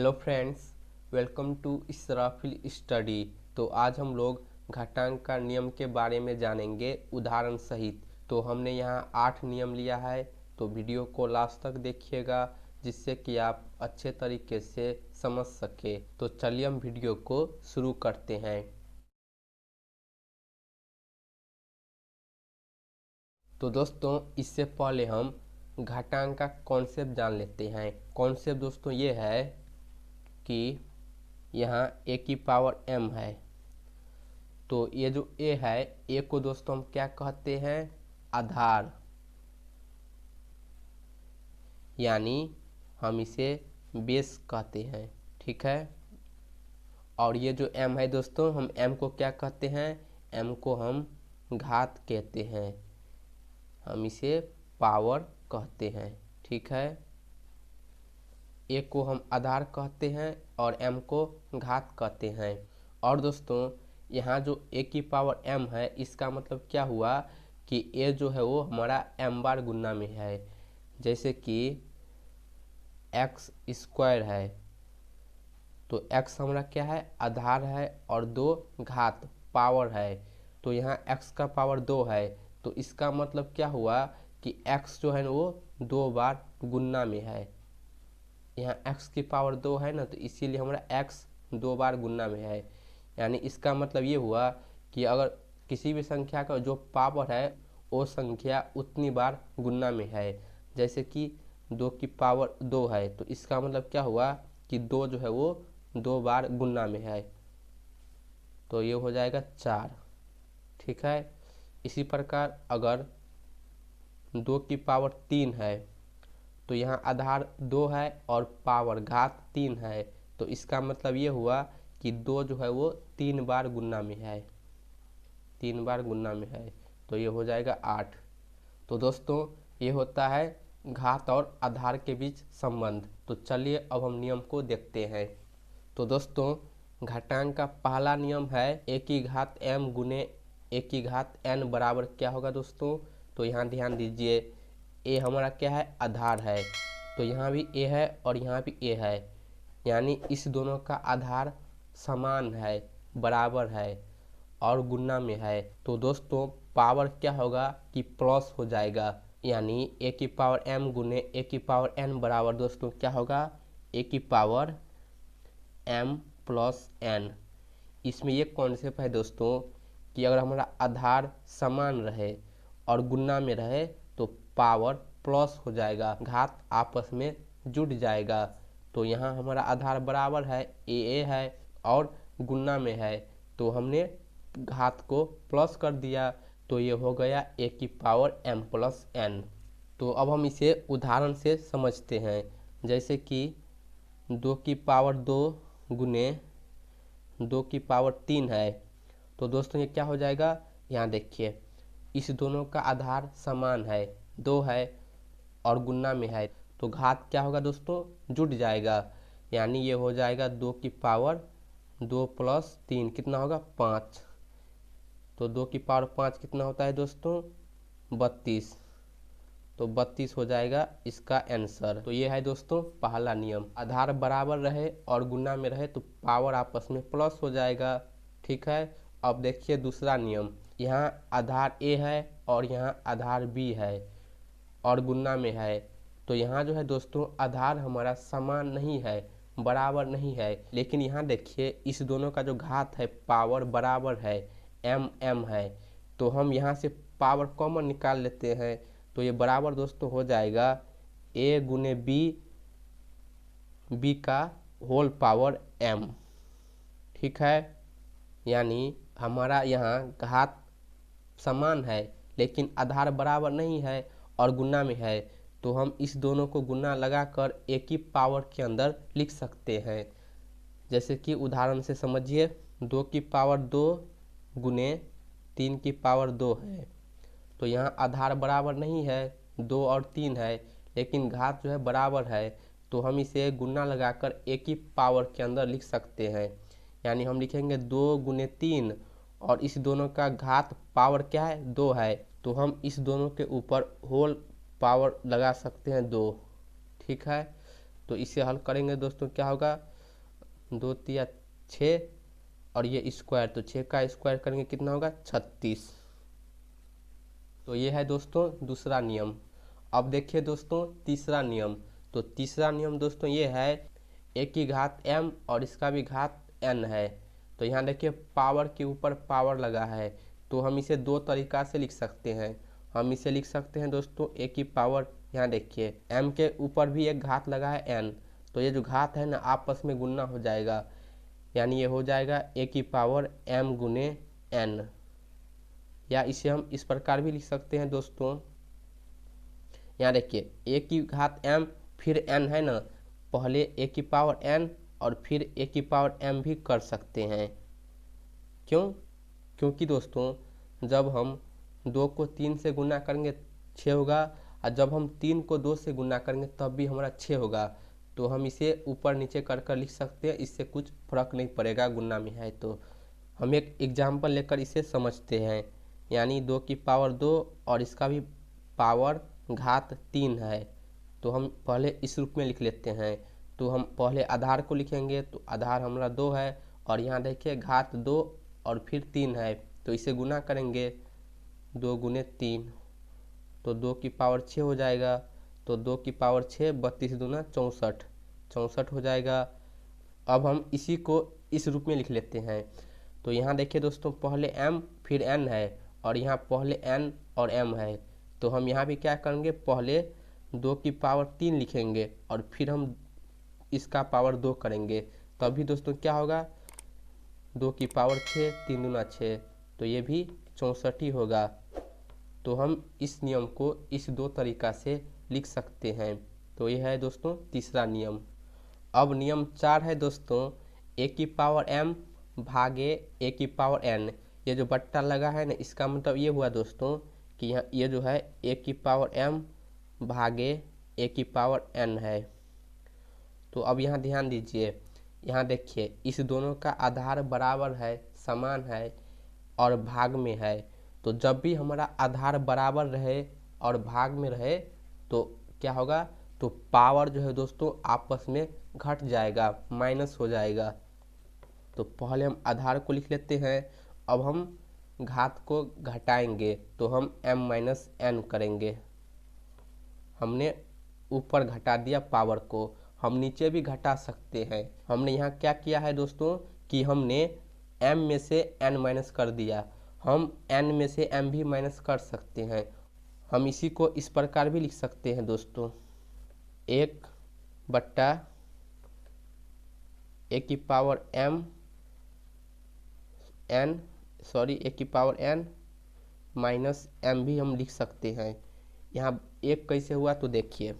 Hello friends, welcome to Israfil study. तो आज हम लोग घातांक का नियम के बारे में जानेंगे उदाहरण सहित। तो हमने यहाँ 8 नियम लिया है, तो वीडियो को लास्ट तक देखिएगा जिससे कि आप अच्छे तरीके से समझ सके। तो चलिए हम वीडियो को शुरू करते हैं। तो दोस्तों, इससे पहले हम घातांक का कॉन्सेप्ट जान लेते हैं। कॉन्सेप्ट दोस्तों ये है कि यहाँ a की पावर m है, तो ये जो a है, a को दोस्तों हम क्या कहते हैं? आधार, यानी हम इसे बेस कहते हैं। ठीक है। और ये जो m है दोस्तों, हम m को क्या कहते हैं? m को हम घात कहते हैं, हम इसे पावर कहते हैं। ठीक है। a को हम आधार कहते हैं और m को घात कहते हैं। और दोस्तों, यहाँ जो a की पावर m है, इसका मतलब क्या हुआ कि a जो है वो हमारा m बार गुना में है। जैसे कि x स्क्वायर है, तो x हमारा क्या है? आधार है, और 2 घात पावर है। तो यहाँ x का पावर 2 है, तो इसका मतलब क्या हुआ कि x जो है वो 2 बार गुना में है। यहाँ x की पावर 2 है ना, तो इसीलिए हमारा x 2 बार गुना में है। यानी इसका मतलब ये हुआ कि अगर किसी भी संख्या का जो पावर है वो संख्या उतनी बार गुना में है। जैसे कि 2 की पावर 2 है, तो इसका मतलब क्या हुआ कि 2 जो है वो 2 बार गुना में है, तो ये हो जाएगा 4। ठीक है। इसी प्रकार अगर 2 की पावर 3 है, तो यहाँ आधार 2 है और पावर घात 3 है, तो इसका मतलब ये हुआ कि 2 जो है वो 3 बार गुना में है, 3 बार गुना में है, तो ये हो जाएगा 8। तो दोस्तों, ये होता है घात और आधार के बीच संबंध। तो चलिए अब हम नियम को देखते हैं। तो दोस्तों, घातांक का पहला नियम है a की घात m गुने a की घात n बराबर क्या होगा दोस्तों? तो यहाँ ध्यान दीजिए, a हमारा क्या है? आधार है, तो यहाँ भी a है और यहाँ भी a है, यानी इस दोनों का आधार समान है, बराबर है और गुना में है। तो दोस्तों, पावर क्या होगा कि प्लस हो जाएगा, यानी a की पावर m गुने a की पावर n बराबर दोस्तों क्या होगा? a की पावर m प्लस n। इसमें ये कॉन्सेप्ट है दोस्तों कि अगर हमारा आधार समान रहे और गुना में रहे तो पावर प्लस हो जाएगा, घात आपस में जुड़ जाएगा। तो यहाँ हमारा आधार बराबर है, a है और गुना में है, तो हमने घात को प्लस कर दिया, तो ये हो गया a की पावर m प्लस n। तो अब हम इसे उदाहरण से समझते हैं। जैसे कि 2 की पावर 2 गुने 2 की पावर 3 है, तो दोस्तों ये क्या हो जाएगा? यहाँ देखिए, इस दोनों का आधार समान है, 2 है और गुना में है, तो घात क्या होगा दोस्तों? जुड़ जाएगा, यानी ये हो जाएगा 2 की पावर 2 प्लस 3 कितना होगा? 5। तो 2 की पावर 5 कितना होता है दोस्तों? 32। तो 32 हो जाएगा इसका आंसर। तो ये है दोस्तों पहला नियम, आधार बराबर रहे और गुना में रहे तो पावर आपस में प्लस हो जाएगा। ठीक है। अब देखिए दूसरा नियम, यहाँ आधार a है और यहाँ आधार b है और गुना में है, तो यहाँ जो है दोस्तों आधार हमारा समान नहीं है, बराबर नहीं है, लेकिन यहाँ देखिए इस दोनों का जो घात है पावर बराबर है, m है, तो हम यहाँ से पावर कॉमन निकाल लेते हैं, तो ये बराबर दोस्तों हो जाएगा a गुने b का होल पावर m। ठीक है। यानी हमारा यहाँ घात समान है लेकिन आधार बराबर नहीं है और गुना में है, तो हम इस दोनों को गुना लगाकर एक ही पावर के अंदर लिख सकते हैं। जैसे कि उदाहरण से समझिए, 2 की पावर 2 गुने 3 की पावर 2 है, तो यहाँ आधार बराबर नहीं है, 2 और 3 है, लेकिन घात जो है बराबर है, तो हम इसे गुना लगाकर एक ही पावर के अंदर लिख सकते हैं। यानी हम लिखेंगे 2 गुने 3 और इस दोनों का घात पावर क्या है? 2 है, तो हम इस दोनों के ऊपर होल पावर लगा सकते हैं 2। ठीक है। तो इसे हल करेंगे दोस्तों क्या होगा? 2 तिया 6 और ये स्क्वायर, तो 6 का स्क्वायर करेंगे कितना होगा 36। तो ये है दोस्तों दूसरा नियम। अब देखिए दोस्तों तीसरा नियम। तो तीसरा नियम दोस्तों ये है a की घात m और इसका भी घात n है। तो यहाँ देखिए पावर के ऊपर पावर लगा है, तो हम इसे दो तरीका से लिख सकते हैं। हम इसे लिख सकते हैं दोस्तों a की पावर, यहाँ देखिए m के ऊपर भी एक घात लगा है n, तो ये जो घात है ना आपस में गुणा हो जाएगा, यानी ये हो जाएगा a की पावर m गुने n। या इसे हम इस प्रकार भी लिख सकते हैं दोस्तों, यहाँ देखिए a की घात m फिर n है ना, पहले a की पावर n और फिर a की पावर m भी कर सकते हैं। क्यों? क्योंकि दोस्तों जब हम 2 को 3 से गुना करेंगे 6 होगा, और जब हम 3 को 2 से गुना करेंगे तब भी हमारा 6 होगा। तो हम इसे ऊपर नीचे कर कर लिख सकते हैं, इससे कुछ फर्क नहीं पड़ेगा गुना में है। तो हम एक एग्जाम्पल लेकर इसे समझते हैं, यानी 2 की पावर 2 और इसका भी पावर घात 3 है। तो हम पहले इस रूप में लिख लेते हैं। तो हम पहले आधार को लिखेंगे, तो आधार हमारा 2 है और यहाँ देखिए घात 2 और फिर 3 है, तो इसे गुना करेंगे 2 गुने 3, तो 2 की पावर 6 हो जाएगा। तो 2 की पावर 6 32 दूना 64, 64 हो जाएगा। अब हम इसी को इस रूप में लिख लेते हैं। तो यहाँ देखिए दोस्तों पहले m फिर n है और यहाँ पहले n और m है, तो हम यहाँ भी क्या करेंगे, पहले 2 की पावर 3 लिखेंगे और फिर हम इसका पावर 2 करेंगे, तभी दोस्तों क्या होगा 2 की पावर 6, 3 दूना 6, तो ये भी 64 ही होगा। तो हम इस नियम को इस दो तरीका से लिख सकते हैं। तो ये है दोस्तों तीसरा नियम। अब नियम 4 है दोस्तों a की पावर m भागे a की पावर n। ये जो बट्टा लगा है ना, इसका मतलब ये हुआ दोस्तों कि यहाँ ये जो है a की पावर m भागे a की पावर n है। तो अब यहाँ ध्यान दीजिए, यहाँ देखिए इस दोनों का आधार बराबर है, समान है और भाग में है। तो जब भी हमारा आधार बराबर रहे और भाग में रहे तो क्या होगा, तो पावर जो है दोस्तों आपस में घट जाएगा, माइनस हो जाएगा। तो पहले हम आधार को लिख लेते हैं, अब हम घात को घटाएंगे, तो हम m माइनस n करेंगे। हमने ऊपर घटा दिया पावर को, हम नीचे भी घटा सकते हैं। हमने यहाँ क्या किया है दोस्तों कि हमने m में से n माइनस कर दिया, हम n में से m भी माइनस कर सकते हैं। हम इसी को इस प्रकार भी लिख सकते हैं दोस्तों, 1 बट्टा a की पावर m n a की पावर n माइनस m भी हम लिख सकते हैं। यहाँ एक कैसे हुआ तो देखिए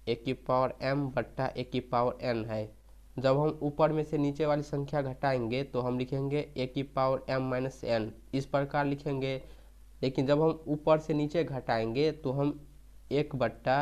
a की पावर m बट्टा a की पावर n है। जब हम ऊपर में से नीचे वाली संख्या घटाएंगे तो हम लिखेंगे a की पावर m माइनस n, इस प्रकार लिखेंगे। लेकिन जब हम ऊपर से नीचे घटाएंगे तो हम 1 बट्टा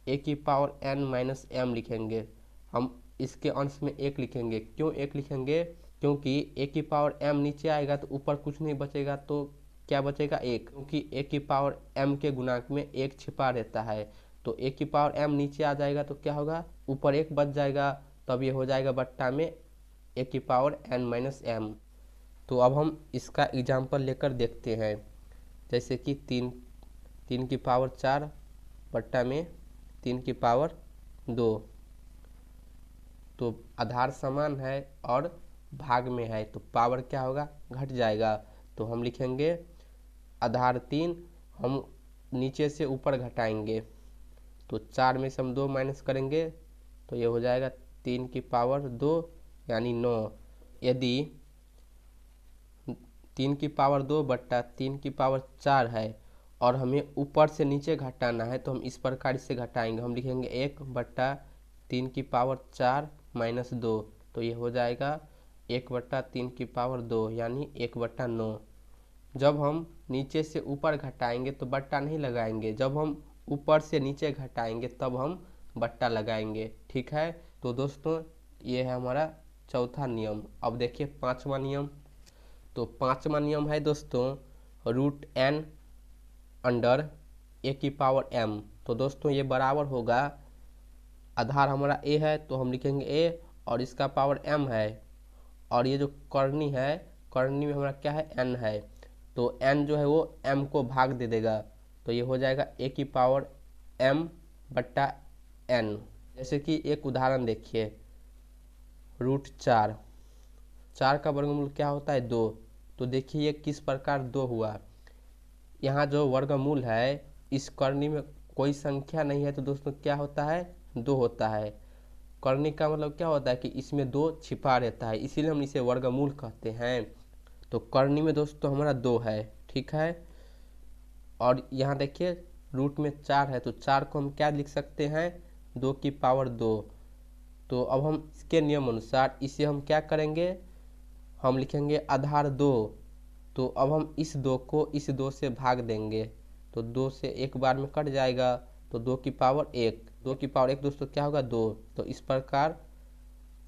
a की पावर n माइनस m लिखेंगे। हम इसके अंश में 1 लिखेंगे। क्यों 1 लिखेंगे? क्योंकि a की पावर m नीचे आएगा तो ऊपर कुछ नहीं बचेगा, तो क्या बचेगा 1, क्योंकि a की पावर m के गुणांक में 1 छिपा रहता है। तो a की पावर m नीचे आ जाएगा तो क्या होगा, ऊपर 1 बच जाएगा, तब ये हो जाएगा बट्टा में a की पावर n माइनस m। तो अब हम इसका एग्जाम्पल लेकर देखते हैं, जैसे कि 3 की पावर 4 बट्टा में 3 की पावर 2। तो आधार समान है और भाग में है, तो पावर क्या होगा, घट जाएगा। तो हम लिखेंगे आधार 3, हम नीचे से ऊपर घटाएंगे, तो 4 में से हम 2 माइनस करेंगे तो ये हो जाएगा 3 की पावर 2 यानी 9। यदि 3 की पावर 2 बट्टा 3 की पावर 4 है और हमें ऊपर से नीचे घटाना है, तो हम इस प्रकार इसे घटाएंगे। हम लिखेंगे 1 बट्टा 3 की पावर 4 माइनस 2, तो ये हो जाएगा 1 बट्टा 3 की पावर 2 यानी 1 बट्टा 9। जब हम नीचे से ऊपर घटाएंगे तो बट्टा नहीं लगाएंगे, जब हम ऊपर से नीचे घटाएंगे तब हम बट्टा लगाएंगे। ठीक है, तो दोस्तों ये है हमारा चौथा नियम। अब देखिए पांचवा नियम। तो पांचवा नियम है दोस्तों रूट n अंडर a की पावर m। तो दोस्तों ये बराबर होगा, आधार हमारा a है तो हम लिखेंगे a और इसका पावर m है, और ये जो करनी है, करनी में हमारा क्या है, n है, तो n जो है वो m को भाग दे देगा, तो ये हो जाएगा a की पावर m बट्टा n। जैसे कि एक उदाहरण देखिए, √4, 4 का वर्गमूल क्या होता है, 2। तो देखिए ये किस प्रकार 2 हुआ। यहाँ जो वर्गमूल है, इस करनी में कोई संख्या नहीं है, तो दोस्तों क्या होता है, 2 होता है। करनी का मतलब क्या होता है कि इसमें 2 छिपा रहता है, इसीलिए हम इसे वर्गमूल कहते हैं। तो करनी में दोस्तों हमारा 2 है, ठीक है। और यहाँ देखिए रूट में 4 है, तो 4 को हम क्या लिख सकते हैं, 2 की पावर 2। तो अब हम इसके नियम अनुसार इसे हम क्या करेंगे, हम लिखेंगे आधार 2। तो अब हम इस 2 को इस 2 से भाग देंगे, तो 2 से एक बार में कट जाएगा, तो 2 की पावर 1, 2 की पावर 1 दोस्तों क्या होगा, 2। तो इस प्रकार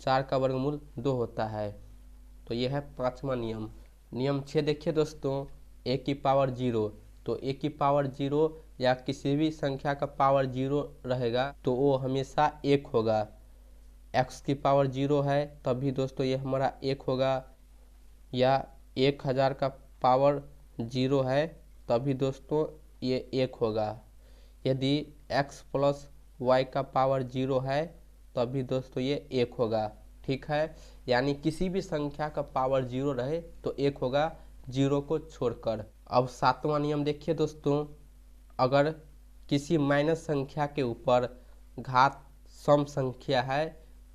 4 का वर्गमूल 2 होता है। तो यह है 5वां नियम। नियम 6 देखिए दोस्तों, a की पावर 0। तो a की पावर 0 या किसी भी संख्या का पावर 0 रहेगा तो वो हमेशा 1 होगा। x की पावर 0 है तभी दोस्तों ये हमारा 1 होगा, या 1000 का पावर 0 है तभी दोस्तों ये 1 होगा। यदि x प्लस y का पावर 0 है तभी दोस्तों ये 1 होगा, ठीक है। यानी किसी भी संख्या का पावर 0 रहे तो 1 होगा, 0 को छोड़कर। अब 7वां नियम देखिए दोस्तों, अगर किसी माइनस संख्या के ऊपर घात सम संख्या है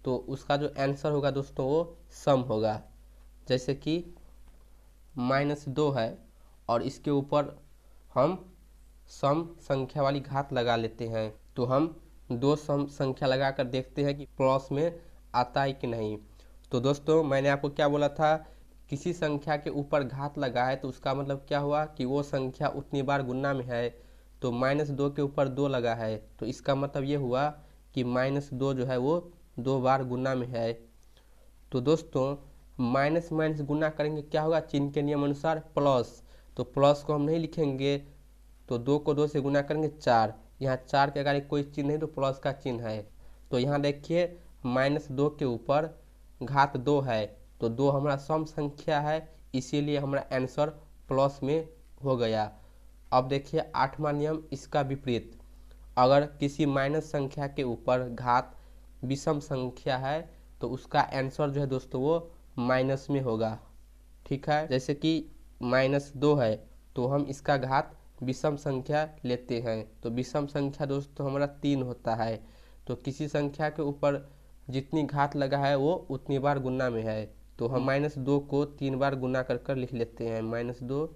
तो उसका जो आंसर होगा दोस्तों वो सम होगा। जैसे कि -2 है और इसके ऊपर हम सम संख्या वाली घात लगा लेते हैं, तो हम 2 सम संख्या लगाकर देखते हैं कि प्लस में आता है कि नहीं। तो दोस्तों मैंने आपको क्या बोला था, किसी संख्या के ऊपर घात लगा है तो उसका मतलब क्या हुआ कि वो संख्या उतनी बार गुना में है। तो -2 के ऊपर 2 लगा है तो इसका मतलब ये हुआ कि -2 जो है वो 2 बार गुना में है। तो दोस्तों माइनस माइनस गुना करेंगे क्या होगा, चिन्ह के नियम अनुसार प्लस। तो प्लस को हम नहीं लिखेंगे, तो 2 को 2 से गुना करेंगे 4। यहाँ 4 के अगर कोई चिन्ह नहीं तो प्लस का चिन्ह है। तो यहाँ देखिए -2 के ऊपर घात 2 है, तो 2 हमारा सम संख्या है, इसीलिए हमारा आंसर प्लस में हो गया। अब देखिए 8वां नियम इसका विपरीत, अगर किसी माइनस संख्या के ऊपर घात विषम संख्या है तो उसका आंसर जो है दोस्तों वो माइनस में होगा, ठीक है। जैसे कि -2 है तो हम इसका घात विषम संख्या लेते हैं, तो विषम संख्या दोस्तों हमारा 3 होता है। तो किसी संख्या के ऊपर जितनी घात लगा है वो उतनी बार गुना में है, तो हम -2 को 3 बार गुना कर लिख लेते हैं, -2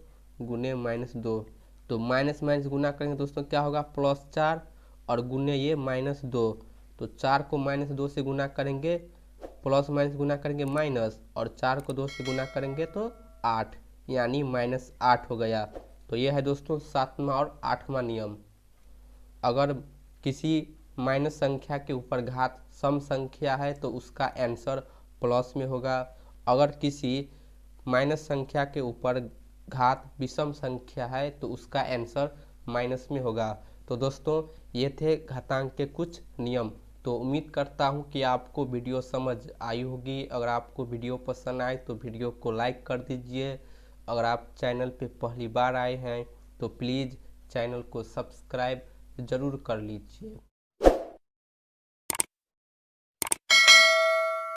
गुने -2। तो माइनस माइनस गुना करेंगे दोस्तों क्या होगा, +4 और गुने ये -2। तो 4 को -2 से गुना करेंगे, प्लस माइनस गुना करेंगे माइनस, और 4 को 2 से गुना करेंगे तो 8, यानी -8 हो गया। तो यह है दोस्तों 7वां और 8वां नियम। अगर किसी माइनस संख्या के ऊपर घात सम संख्या है तो उसका आंसर प्लस में होगा। अगर किसी माइनस संख्या के ऊपर घात विषम संख्या है तो उसका आंसर माइनस में होगा। तो दोस्तों ये थे घातांक के कुछ नियम। तो उम्मीद करता हूँ कि आपको वीडियो समझ आई होगी। अगर आपको वीडियो पसंद आए तो वीडियो को लाइक कर दीजिए। अगर आप चैनल पे पहली बार आए हैं तो प्लीज़ चैनल को सब्सक्राइब ज़रूर कर लीजिए।